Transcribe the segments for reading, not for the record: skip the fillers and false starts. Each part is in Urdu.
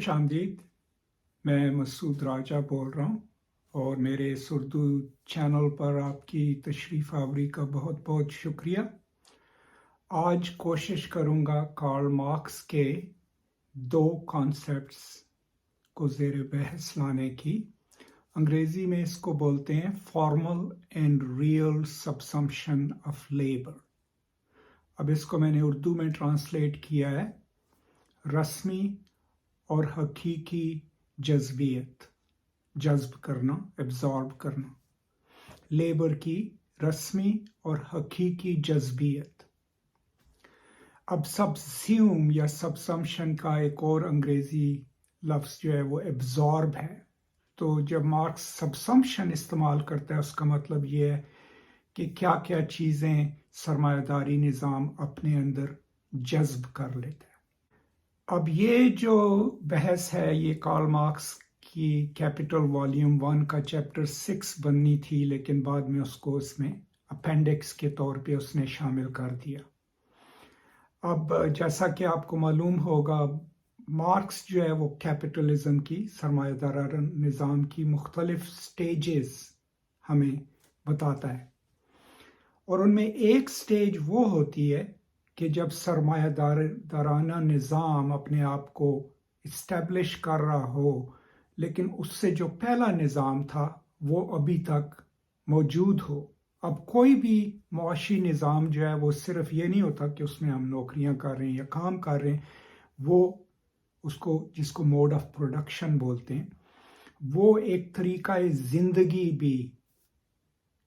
خوش آمدید. میں مسعود راجہ بول رہا ہوں اور میرے اس اردو چینل پر آپ کی تشریف آوری کا بہت بہت شکریہ. آج کوشش کروں گا کارل مارکس کے 2 کانسیپٹس کو زیر بحث لانے کی. انگریزی میں اس کو بولتے ہیں formal and real subsumption of labour. اب اس کو میں نے اردو میں ٹرانسلیٹ کیا ہے: رسمی اور حقیقی جذبیت، جذب کرنا، ایبزارب کرنا. لیبر کی رسمی اور حقیقی جذبیت. اب سبسیوم یا سبسمپشن کا ایک اور انگریزی لفظ جو ہے وہ ایبزارب ہے. تو جب مارکس سبسمپشن استعمال کرتا ہے اس کا مطلب یہ ہے کہ کیا کیا چیزیں سرمایہ داری نظام اپنے اندر جذب کر لیتا ہے. اب یہ جو بحث ہے یہ کارل مارکس کی کیپٹل والیوم 1 کا چیپٹر 6 بننی تھی، لیکن بعد میں اس میں اپینڈکس کے طور پہ اس نے شامل کر دیا. اب جیسا کہ آپ کو معلوم ہوگا مارکس جو ہے وہ کیپٹلزم کی، سرمایہ دارانہ نظام کی مختلف سٹیجز ہمیں بتاتا ہے، اور ان میں ایک سٹیج وہ ہوتی ہے کہ جب سرمایہ دارانہ نظام اپنے آپ کو اسٹیبلش کر رہا ہو، لیکن اس سے جو پہلا نظام تھا وہ ابھی تک موجود ہو. اب کوئی بھی معاشی نظام جو ہے وہ صرف یہ نہیں ہوتا کہ اس میں ہم نوکریاں کر رہے ہیں یا کام کر رہے ہیں، وہ جس کو موڈ آف پروڈکشن بولتے ہیں، وہ ایک طریقہ زندگی بھی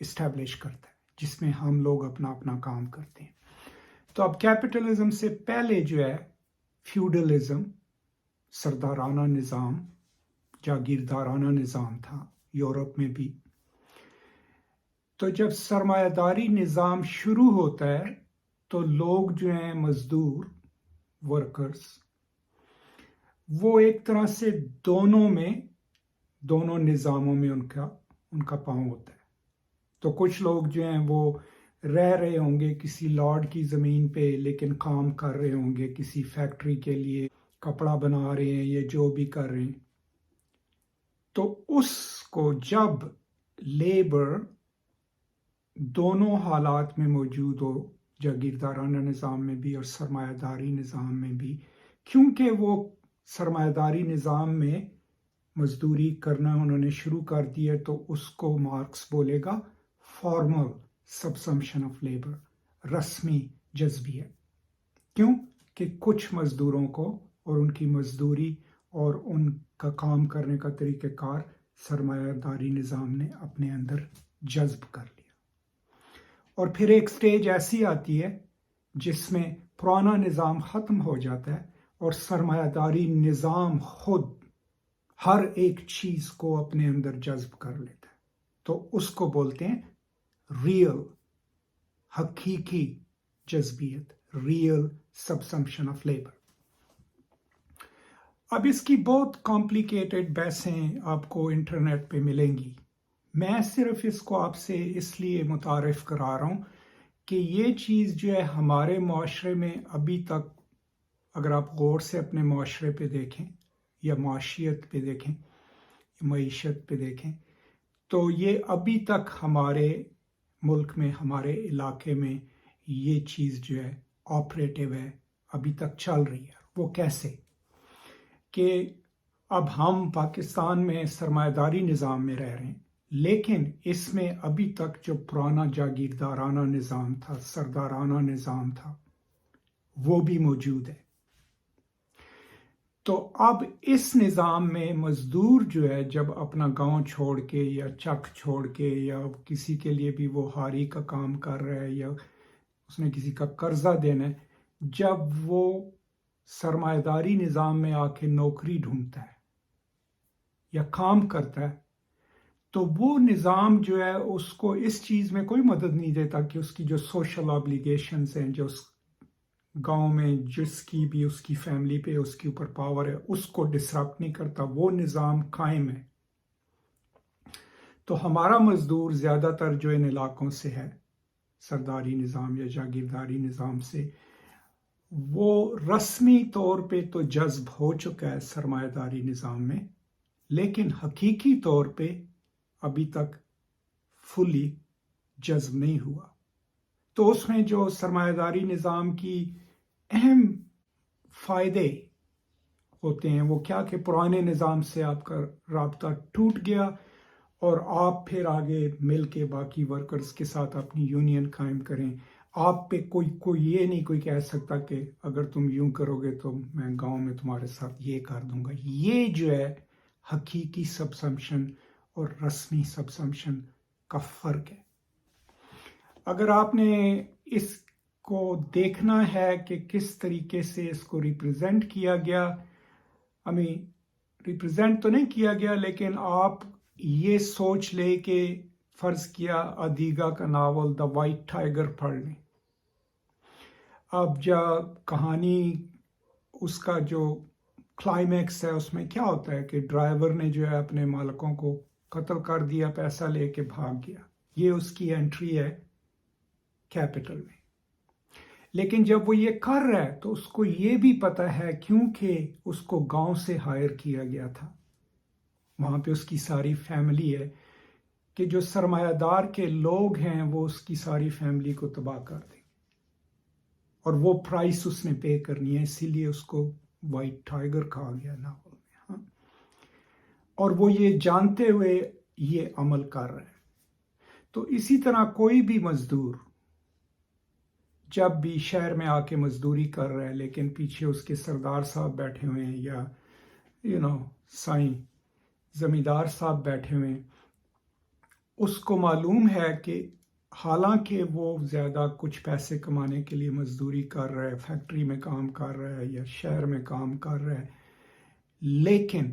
اسٹیبلش کرتا ہے جس میں ہم لوگ اپنا کام کرتے ہیں. تو اب کیپٹلزم سے پہلے جو ہے فیوڈلزم، سردارانہ نظام، جاگیردارانہ نظام تھا یورپ میں بھی. تو جب سرمایہ داری نظام شروع ہوتا ہے تو لوگ جو ہیں مزدور، ورکرز، وہ ایک طرح سے دونوں نظاموں میں ان کا پاؤں ہوتا ہے. تو کچھ لوگ جو ہیں وہ رہ رہے ہوں گے کسی لارڈ کی زمین پہ، لیکن کام کر رہے ہوں گے کسی فیکٹری کے لیے، کپڑا بنا رہے ہیں یا جو بھی کر رہے ہیں. تو اس کو جب لیبر دونوں حالات میں موجود ہو، جاگیردارانہ نظام میں بھی اور سرمایہ داری نظام میں بھی، کیونکہ وہ سرمایہ داری نظام میں مزدوری کرنا انہوں نے شروع کر دی ہے، تو اس کو مارکس بولے گا فارمل سبسمپشن آف لیبر، رسمی جذبیت. کیوں کہ کچھ مزدوروں کو اور ان کی مزدوری اور ان کا کام کرنے کا طریقہ کار سرمایہ داری نظام نے اپنے اندر جذب کر لیا. اور پھر ایک سٹیج ایسی آتی ہے جس میں پرانا نظام ختم ہو جاتا ہے اور سرمایہ داری نظام خود ہر ایک چیز کو اپنے اندر جذب کر لیتا ہے. تو اس کو بولتے ہیں ریئل، حقیقی جذبیت، ریئل سبسمپشن آف لیبر. اب اس کی بہت کمپلیکیٹڈ بحثیں آپ کو انٹرنیٹ پہ ملیں گی. میں صرف اس کو آپ سے اس لیے متعارف کرا رہا ہوں کہ یہ چیز جو ہے ہمارے معاشرے میں ابھی تک، اگر آپ غور سے اپنے معاشرے پہ دیکھیں یا معاشیت پہ دیکھیں، معیشت پہ دیکھیں، تو یہ ابھی تک ہمارے ملک میں، ہمارے علاقے میں یہ چیز جو ہے آپریٹو ہے، ابھی تک چل رہی ہے. وہ کیسے کہ اب ہم پاکستان میں سرمایہ داری نظام میں رہ رہے ہیں، لیکن اس میں ابھی تک جو پرانا جاگیردارانہ نظام تھا، سردارانہ نظام تھا، وہ بھی موجود ہے. تو اب اس نظام میں مزدور جو ہے جب اپنا گاؤں چھوڑ کے یا چک چھوڑ کے یا کسی کے لیے بھی وہ ہاری کا کام کر رہا ہے یا اس نے کسی کا قرضہ دینا ہے، جب وہ سرمایہ داری نظام میں آ کے نوکری ڈھونڈتا ہے یا کام کرتا ہے، تو وہ نظام جو ہے اس کو اس چیز میں کوئی مدد نہیں دیتا کہ اس کی جو سوشل آبلیگیشنز ہیں، جو اس گاؤں میں جس کی بھی اس کی فیملی پہ اس کے اوپر پاور ہے، اس کو ڈسرپٹ نہیں کرتا. وہ نظام قائم ہے. تو ہمارا مزدور زیادہ تر جو ان علاقوں سے ہے، سرداری نظام یا جاگیرداری نظام سے، وہ رسمی طور پہ تو جذب ہو چکا ہے سرمایہ داری نظام میں، لیکن حقیقی طور پہ ابھی تک فلی جذب نہیں ہوا۔ تو اس میں جو سرمایہ داری نظام کی اہم فائدے ہوتے ہیں وہ کیا کہ پرانے نظام سے آپ کا رابطہ ٹوٹ گیا اور آپ پھر آگے مل کے باقی ورکرز کے ساتھ اپنی یونین قائم کریں۔ آپ پہ کوئی یہ نہیں کوئی کہہ سکتا کہ اگر تم یوں کرو گے تو میں گاؤں میں تمہارے ساتھ یہ کر دوں گا۔ یہ جو ہے حقیقی سبسمپشن اور رسمی سبسمپشن کا فرق ہے۔ اگر آپ نے اس کو دیکھنا ہے کہ کس طریقے سے اس کو ریپرزینٹ کیا گیا، ریپرزینٹ تو نہیں کیا گیا، لیکن آپ یہ سوچ لے کہ فرض کیا ادیگا کا ناول دا وائٹ ٹائیگر پڑھ لیں۔ اب جب کہانی اس کا جو کلائمیکس ہے اس میں کیا ہوتا ہے کہ ڈرائیور نے جو ہے اپنے مالکوں کو قتل کر دیا، پیسہ لے کے بھاگ گیا۔ یہ اس کی انٹری ہے کیپٹل میں۔ لیکن جب وہ یہ کر رہا ہے تو اس کو یہ بھی پتا ہے، کیونکہ اس کو گاؤں سے ہائر کیا گیا تھا، وہاں پہ اس کی ساری فیملی ہے، کہ جو سرمایہ دار کے لوگ ہیں وہ اس کی ساری فیملی کو تباہ کر دیں، اور وہ پرائس اس نے پے کرنی ہے، اسی لیے اس کو وائٹ ٹائیگر کہا گیا ناول میں۔ ہاں، اور وہ یہ جانتے ہوئے یہ عمل کر رہے ہیں۔ تو اسی طرح کوئی بھی مزدور جب بھی شہر میں آ کے مزدوری کر رہا ہے لیکن پیچھے اس کے سردار صاحب بیٹھے ہوئے ہیں یا سائیں زمیندار صاحب بیٹھے ہوئے ہیں، اس کو معلوم ہے کہ حالانکہ وہ زیادہ کچھ پیسے کمانے کے لیے مزدوری کر رہا ہے، فیکٹری میں کام کر رہا ہے یا شہر میں کام کر رہا ہے، لیکن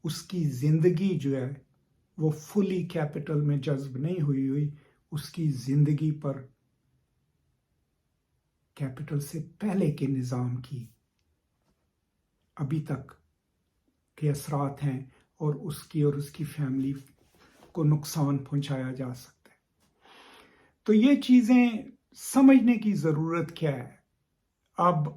اس کی زندگی جو ہے وہ فلی کیپٹل میں جذب نہیں ہوئی، اس کی زندگی پر کیپٹل سے پہلے کے نظام کی ابھی تک کے اثرات ہیں، اور اس کی فیملی کو نقصان پہنچایا جا سکتا ہے۔ تو یہ چیزیں سمجھنے کی ضرورت کیا ہے؟ اب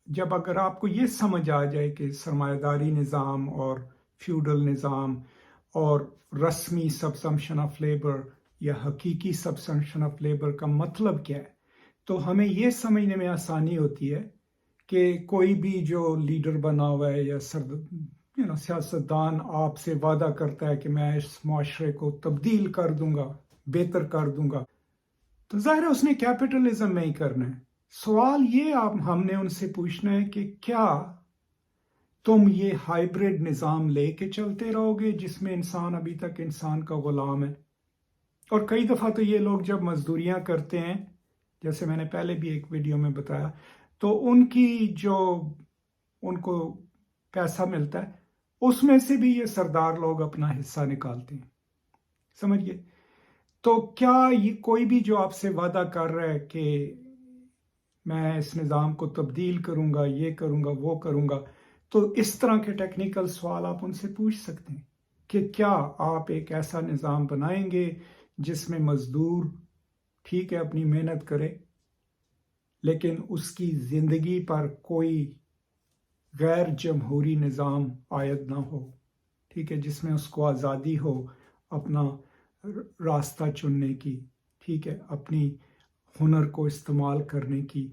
جب اگر آپ کو یہ سمجھ آ جائے کہ سرمایہ داری نظام اور فیوڈل نظام اور رسمی سبسمپشن آف لیبر یا حقیقی سبسمپشن آف لیبر کا مطلب کیا ہے، تو ہمیں یہ سمجھنے میں آسانی ہوتی ہے کہ کوئی بھی جو لیڈر بنا ہوا ہے یا سیاستدان آپ سے وعدہ کرتا ہے کہ میں اس معاشرے کو تبدیل کر دوں گا، بہتر کر دوں گا، تو ظاہر ہے اس نے کیپٹلزم میں ہی کرنا ہے۔ سوال یہ ہم نے ان سے پوچھنا ہے کہ کیا تم یہ ہائیبرڈ نظام لے کے چلتے رہو گے جس میں انسان ابھی تک انسان کا غلام ہے؟ اور کئی دفعہ تو یہ لوگ جب مزدوریاں کرتے ہیں، جیسے میں نے پہلے بھی ایک ویڈیو میں بتایا، تو ان کو پیسہ ملتا ہے، اس میں سے بھی یہ سردار لوگ اپنا حصہ نکالتے ہیں، سمجھئے؟ تو کیا یہ کوئی بھی جو آپ سے وعدہ کر رہا ہے کہ میں اس نظام کو تبدیل کروں گا، یہ کروں گا، وہ کروں گا، تو اس طرح کے ٹیکنیکل سوال آپ ان سے پوچھ سکتے ہیں کہ کیا آپ ایک ایسا نظام بنائیں گے جس میں مزدور ٹھیک ہے اپنی محنت کرے، لیکن اس کی زندگی پر کوئی غیر جمہوری نظام عائد نہ ہو، ٹھیک ہے، جس میں اس کو آزادی ہو اپنا راستہ چننے کی، ٹھیک ہے، اپنی ہنر کو استعمال کرنے کی،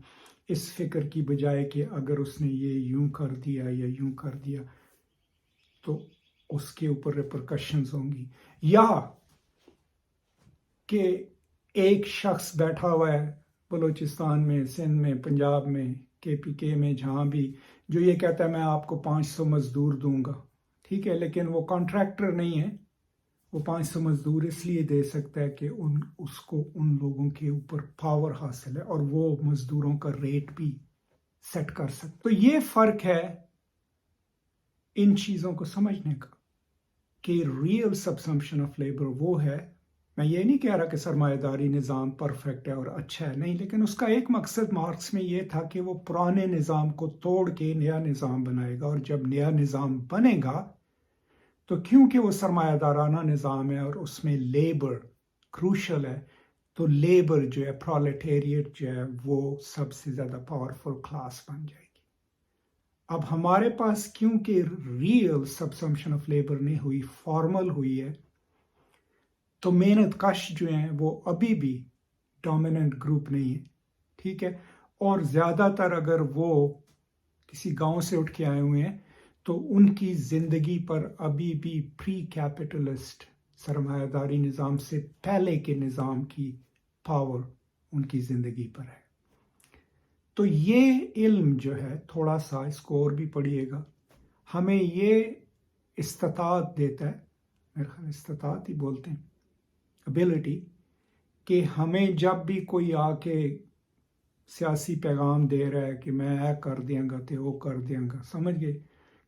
اس فکر کی بجائے کہ اگر اس نے یہ یوں کر دیا یا یوں کر دیا تو اس کے اوپر ریپرکشنز ہوں گی، یا کہ ایک شخص بیٹھا ہوا ہے بلوچستان میں، سندھ میں، پنجاب میں، KPK میں، جہاں بھی، جو یہ کہتا ہے میں آپ کو 500 مزدور دوں گا، ٹھیک ہے، لیکن وہ کانٹریکٹر نہیں ہے، وہ 500 مزدور اس لیے دے سکتا ہے کہ اس کو ان لوگوں کے اوپر پاور حاصل ہے اور وہ مزدوروں کا ریٹ بھی سیٹ کر سکتا۔ تو یہ فرق ہے ان چیزوں کو سمجھنے کا کہ ریئل سبسمپشن آف لیبر وہ ہے۔ میں یہ نہیں کہہ رہا کہ سرمایہ داری نظام پرفیکٹ ہے اور اچھا ہے، نہیں، لیکن اس کا ایک مقصد مارکس میں یہ تھا کہ وہ پرانے نظام کو توڑ کے نیا نظام بنائے گا، اور جب نیا نظام بنے گا تو کیونکہ وہ سرمایہ دارانہ نظام ہے اور اس میں لیبر کروشل ہے، تو لیبر جو ہے، پرولیٹیریٹ جو ہے، وہ سب سے زیادہ پاورفل کلاس بن جائے گی۔ اب ہمارے پاس کیونکہ ریئل سبسمپشن آف لیبر نہیں ہوئی، فارمل ہوئی ہے، تو محنت کش جو ہیں وہ ابھی بھی ڈومیننٹ گروپ نہیں ہے، ٹھیک ہے۔ اور زیادہ تر اگر وہ کسی گاؤں سے اٹھ کے آئے ہوئے ہیں تو ان کی زندگی پر ابھی بھی پری کیپٹلسٹ سرمایہ داری نظام سے پہلے کے نظام کی پاور ان کی زندگی پر ہے۔ تو یہ علم جو ہے، تھوڑا سا اس کو اور بھی پڑھیے گا، ہمیں یہ استطاعت دیتا ہے، میرے خیال استطاعت ہی بولتے ہیں، ابیلٹی، کہ ہمیں جب بھی کوئی آ کے سیاسی پیغام دے رہا ہے کہ میں اے کر دیاں گا تے وہ کر دیاں گا، سمجھ گئے،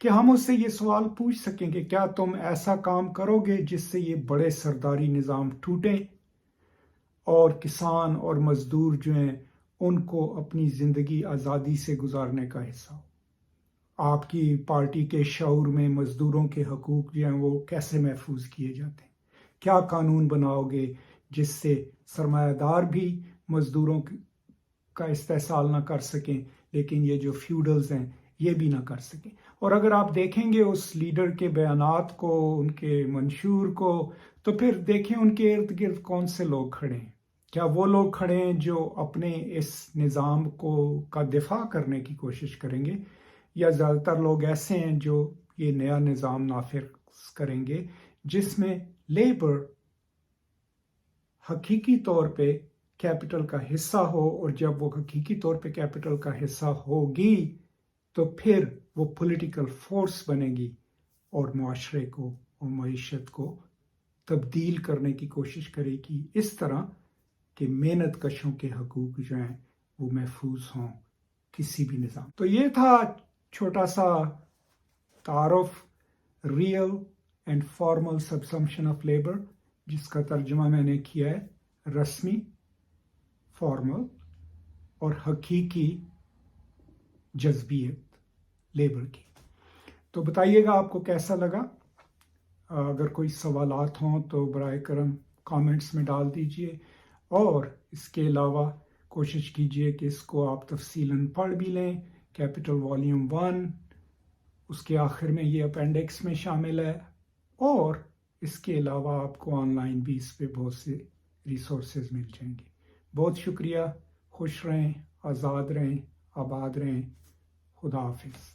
کہ ہم اس سے یہ سوال پوچھ سکیں کہ کیا تم ایسا کام کرو گے جس سے یہ بڑے سرداری نظام ٹوٹیں اور کسان اور مزدور جو ہیں ان کو اپنی زندگی آزادی سے گزارنے کا حصہ ہو؟ آپ کی پارٹی کے شعور میں مزدوروں کے حقوق جو ہیں وہ کیسے محفوظ کیے جاتے ہیں؟ کیا قانون بناؤ گے جس سے سرمایہ دار بھی مزدوروں کا استحصال نہ کر سکیں، لیکن یہ جو فیوڈلز ہیں یہ بھی نہ کر سکیں؟ اور اگر آپ دیکھیں گے اس لیڈر کے بیانات کو، ان کے منشور کو، تو پھر دیکھیں ان کے ارد گرد کون سے لوگ کھڑے ہیں۔ کیا وہ لوگ کھڑے ہیں جو اپنے اس نظام کا دفاع کرنے کی کوشش کریں گے، یا زیادہ تر لوگ ایسے ہیں جو یہ نیا نظام نافذ کریں گے جس میں لیبر حقیقی طور پہ کیپٹل کا حصہ ہو، اور جب وہ حقیقی طور پہ کیپٹل کا حصہ ہوگی تو پھر وہ پولیٹیکل فورس بنے گی اور معاشرے کو اور معیشت کو تبدیل کرنے کی کوشش کرے گی، اس طرح کہ محنت کشوں کے حقوق جو ہیں وہ محفوظ ہوں کسی بھی نظام۔ تو یہ تھا چھوٹا سا تعارف real and formal subsumption of labour, جس کا ترجمہ میں نے کیا ہے رسمی، فارمل اور حقیقی جذبیت لیبر کی۔ تو بتائیے گا آپ کو کیسا لگا۔ اگر کوئی سوالات ہوں تو برائے کرم کامنٹس میں ڈال دیجئے، اور اس کے علاوہ کوشش کیجئے کہ اس کو آپ تفصیلاً پڑھ بھی لیں۔ کیپٹل والیوم 1، اس کے آخر میں یہ اپینڈکس میں شامل ہے، اور اس کے علاوہ آپ کو آن لائن بھی اس پہ بہت سے ریسورسز مل جائیں گے۔ بہت شکریہ، خوش رہیں، آزاد رہیں، آباد رہیں، خدا حافظ۔